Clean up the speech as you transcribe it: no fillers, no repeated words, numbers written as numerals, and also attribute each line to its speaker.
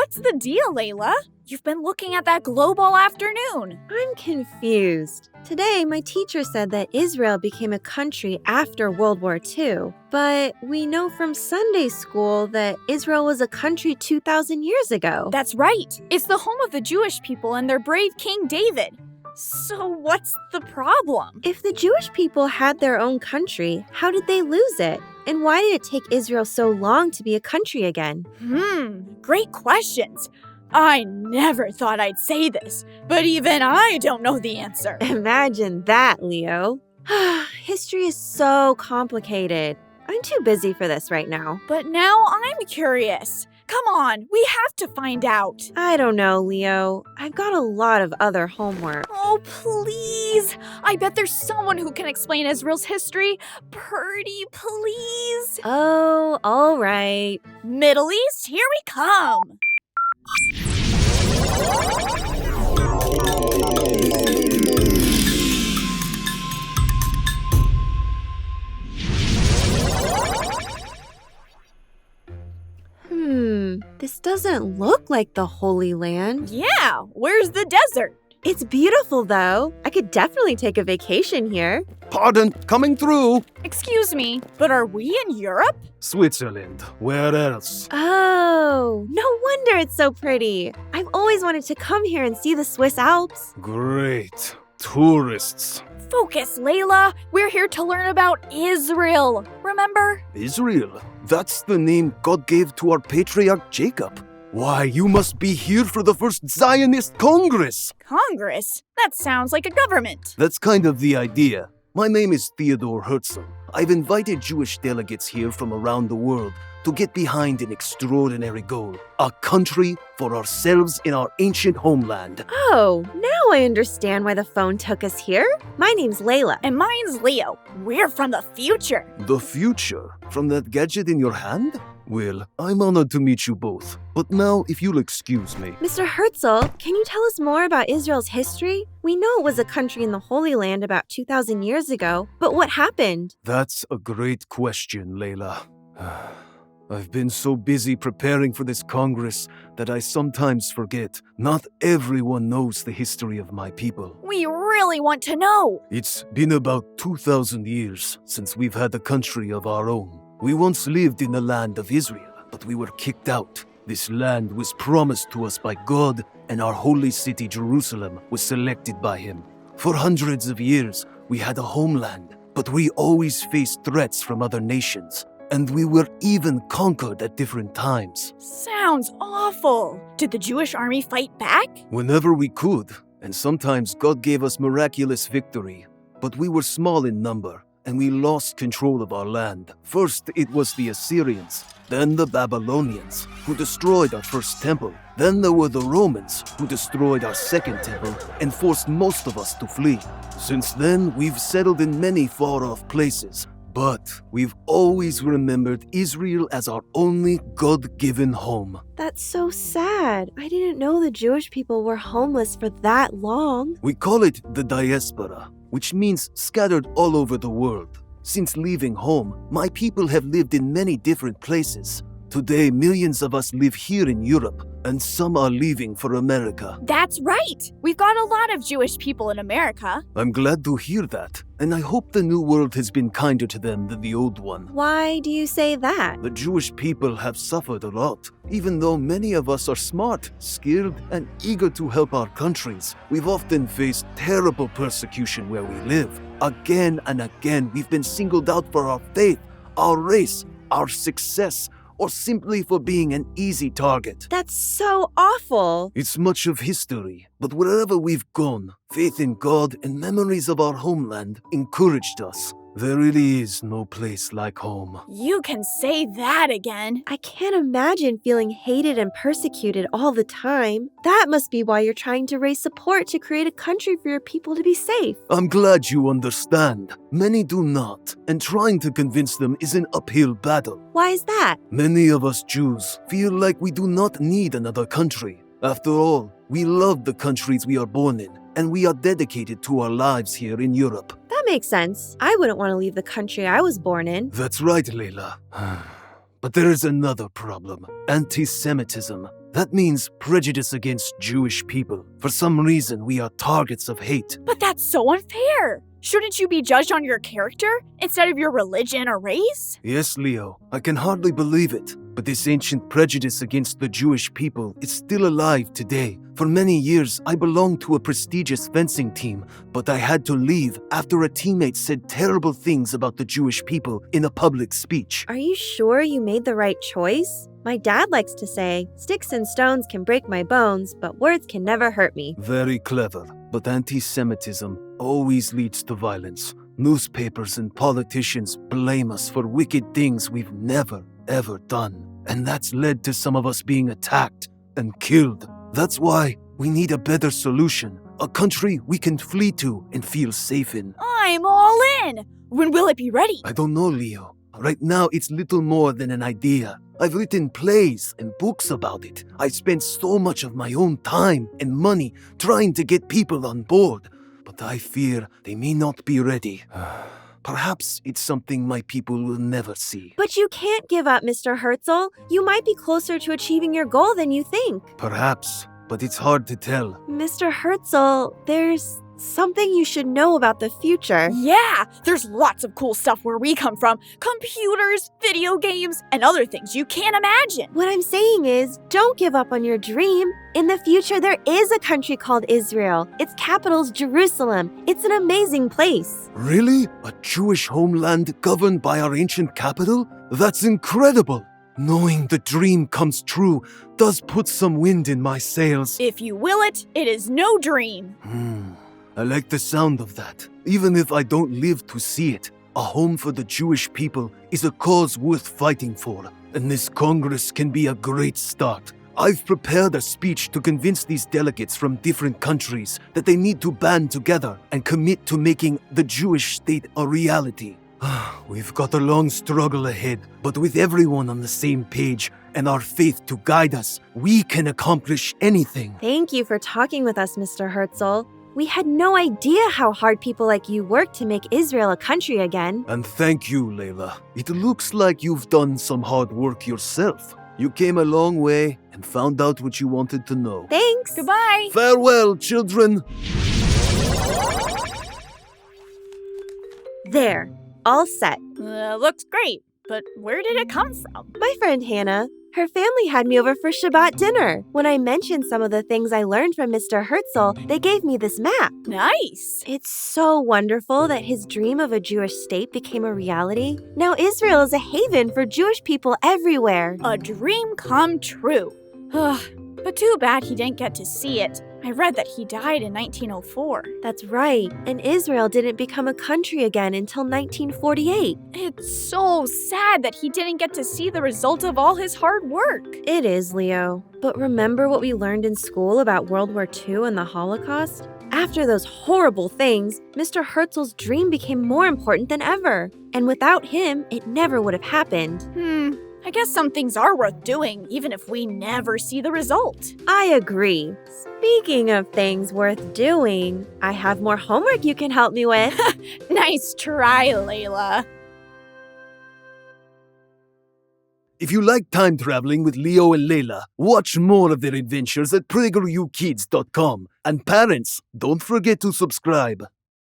Speaker 1: What's the deal, Layla? You've been looking at that globe all afternoon.
Speaker 2: I'm confused. Today, my teacher said that Israel became a country after World War II, but we know from Sunday school that Israel was a country 2,000 years ago.
Speaker 1: That's right. It's the home of the Jewish people and their brave King David. So what's the problem?
Speaker 2: If the Jewish people had their own country, how did they lose it? And why did it take Israel so long to be a country again?
Speaker 1: Great questions. I never thought I'd say this, but even I don't know the answer.
Speaker 2: Imagine that, Leo. History is so complicated. I'm too busy for this right now.
Speaker 1: But now I'm curious. Come on, we have to find out.
Speaker 2: I don't know, Leo. I've got a lot of other homework.
Speaker 1: Oh, please. I bet there's someone who can explain Israel's history. Purdy, please.
Speaker 2: Oh, all right.
Speaker 1: Middle East, here we come.
Speaker 2: This doesn't look like the Holy Land.
Speaker 1: Yeah, where's the desert?
Speaker 2: It's beautiful, though. I could definitely take a vacation here.
Speaker 3: Pardon, coming through.
Speaker 1: Excuse me, but are we in Europe?
Speaker 3: Switzerland, where else?
Speaker 2: Oh, no wonder it's so pretty. I've always wanted to come here and see the Swiss Alps.
Speaker 3: Great. Tourists.
Speaker 1: Focus, Layla. We're here to learn about Israel. Remember?
Speaker 3: Israel? That's the name God gave to our patriarch Jacob. Why, you must be here for the First Zionist Congress.
Speaker 1: Congress? That sounds like a government.
Speaker 3: That's kind of the idea. My name is Theodor Herzl. I've invited Jewish delegates here from around the world to get behind an extraordinary goal. A country for ourselves in our ancient homeland.
Speaker 2: Oh, now I understand why the phone took us here. My name's Layla.
Speaker 1: And mine's Leo. We're from the future.
Speaker 3: The future? From that gadget in your hand? Well, I'm honored to meet you both. But now, if you'll excuse me.
Speaker 2: Mr. Herzl, can you tell us more about Israel's history? We know it was a country in the Holy Land about 2,000 years ago, but what happened?
Speaker 3: That's a great question, Layla. I've been so busy preparing for this Congress that I sometimes forget. Not everyone knows the history of my people.
Speaker 1: We really want to know.
Speaker 3: It's been about 2,000 years since we've had a country of our own. We once lived in the land of Israel, but we were kicked out. This land was promised to us by God, and our holy city, Jerusalem, was selected by Him. For hundreds of years, we had a homeland, but we always faced threats from other nations. And we were even conquered at different times.
Speaker 1: Sounds awful. Did the Jewish army fight back?
Speaker 3: Whenever we could, and sometimes God gave us miraculous victory. But we were small in number, and we lost control of our land. First, it was the Assyrians, then the Babylonians, who destroyed our first temple. Then there were the Romans, who destroyed our second temple and forced most of us to flee. Since then, we've settled in many far-off places. But we've always remembered Israel as our only God-given home.
Speaker 2: That's so sad. I didn't know the Jewish people were homeless for that long.
Speaker 3: We call it the diaspora, which means scattered all over the world. Since leaving home, my people have lived in many different places. Today, millions of us live here in Europe, and some are leaving for America.
Speaker 1: That's right. We've got a lot of Jewish people in America.
Speaker 3: I'm glad to hear that, and I hope the new world has been kinder to them than the old one.
Speaker 2: Why do you say that?
Speaker 3: The Jewish people have suffered a lot. Even though many of us are smart, skilled, and eager to help our countries, we've often faced terrible persecution where we live. Again and again, we've been singled out for our faith, our race, our success, or simply for being an easy target.
Speaker 2: That's so awful.
Speaker 3: It's much of history, but wherever we've gone, faith in God and memories of our homeland encouraged us. There really is no place like home.
Speaker 1: You can say that again.
Speaker 2: I can't imagine feeling hated and persecuted all the time. That must be why you're trying to raise support to create a country for your people to be safe.
Speaker 3: I'm glad you understand. Many do not, and trying to convince them is an uphill battle.
Speaker 2: Why is that?
Speaker 3: Many of us Jews feel like we do not need another country. After all, we love the countries we are born in, and we are dedicated to our lives here in Europe.
Speaker 2: That makes sense. I wouldn't want to leave the country I was born in.
Speaker 3: That's right, Layla. But there is another problem. Anti-Semitism. That means prejudice against Jewish people. For some reason, we are targets of hate.
Speaker 1: But that's so unfair. Shouldn't you be judged on your character instead of your religion or race?
Speaker 3: Yes, Leo, I can hardly believe it. But this ancient prejudice against the Jewish people is still alive today. For many years, I belonged to a prestigious fencing team, but I had to leave after a teammate said terrible things about the Jewish people in a public speech.
Speaker 2: Are you sure you made the right choice? My dad likes to say, sticks and stones can break my bones, but words can never hurt me.
Speaker 3: Very clever, but anti-Semitism always leads to violence. Newspapers and politicians blame us for wicked things we've never, ever done. And that's led to some of us being attacked and killed. That's why we need a better solution. A country we can flee to and feel safe in.
Speaker 1: I'm all in. When will it be ready?
Speaker 3: I don't know, Leo. Right now, it's little more than an idea. I've written plays and books about it. I spent so much of my own time and money trying to get people on board. But I fear they may not be ready. Perhaps it's something my people will never see.
Speaker 2: But you can't give up, Mr. Herzl. You might be closer to achieving your goal than you think.
Speaker 3: Perhaps, but it's hard to tell.
Speaker 2: Mr. Herzl, there's something you should know about the future.
Speaker 1: Yeah, there's lots of cool stuff where we come from. Computers, video games, and other things you can't imagine.
Speaker 2: What I'm saying is, don't give up on your dream. In the future, there is a country called Israel. Its capital's Jerusalem. It's an amazing place.
Speaker 3: Really? A Jewish homeland governed by our ancient capital? That's incredible! Knowing the dream comes true does put some wind in my sails.
Speaker 1: If you will it, it is no dream.
Speaker 3: I like the sound of that. Even if I don't live to see it, a home for the Jewish people is a cause worth fighting for, and this Congress can be a great start. I've prepared a speech to convince these delegates from different countries that they need to band together and commit to making the Jewish state a reality. We've got a long struggle ahead, but with everyone on the same page and our faith to guide us, we can accomplish anything.
Speaker 2: Thank you for talking with us, Mr. Herzl. We had no idea how hard people like you work to make Israel a country again.
Speaker 3: And thank you, Layla. It looks like you've done some hard work yourself. You came a long way and found out what you wanted to know.
Speaker 2: Thanks.
Speaker 1: Goodbye.
Speaker 3: Farewell, children.
Speaker 2: There, all set.
Speaker 1: Looks great, but where did it come from?
Speaker 2: My friend Hannah, her family had me over for Shabbat dinner. When I mentioned some of the things I learned from Mr. Herzl, they gave me this map.
Speaker 1: Nice.
Speaker 2: It's so wonderful that his dream of a Jewish state became a reality. Now Israel is a haven for Jewish people everywhere.
Speaker 1: A dream come true. But too bad he didn't get to see it. I read that he died in 1904.
Speaker 2: That's right, and Israel didn't become a country again until 1948.
Speaker 1: It's so sad that he didn't get to see the result of all his hard work.
Speaker 2: It is, Leo. But remember what we learned in school about World War II and the Holocaust? After those horrible things, Mr. Herzl's dream became more important than ever. And without him, it never would have happened.
Speaker 1: I guess some things are worth doing, even if we never see the result.
Speaker 2: I agree. Speaking of things worth doing, I have more homework you can help me with.
Speaker 1: Nice try, Layla.
Speaker 3: If you like time traveling with Leo and Layla, watch more of their adventures at PragerUkids.com. And parents, don't forget to subscribe.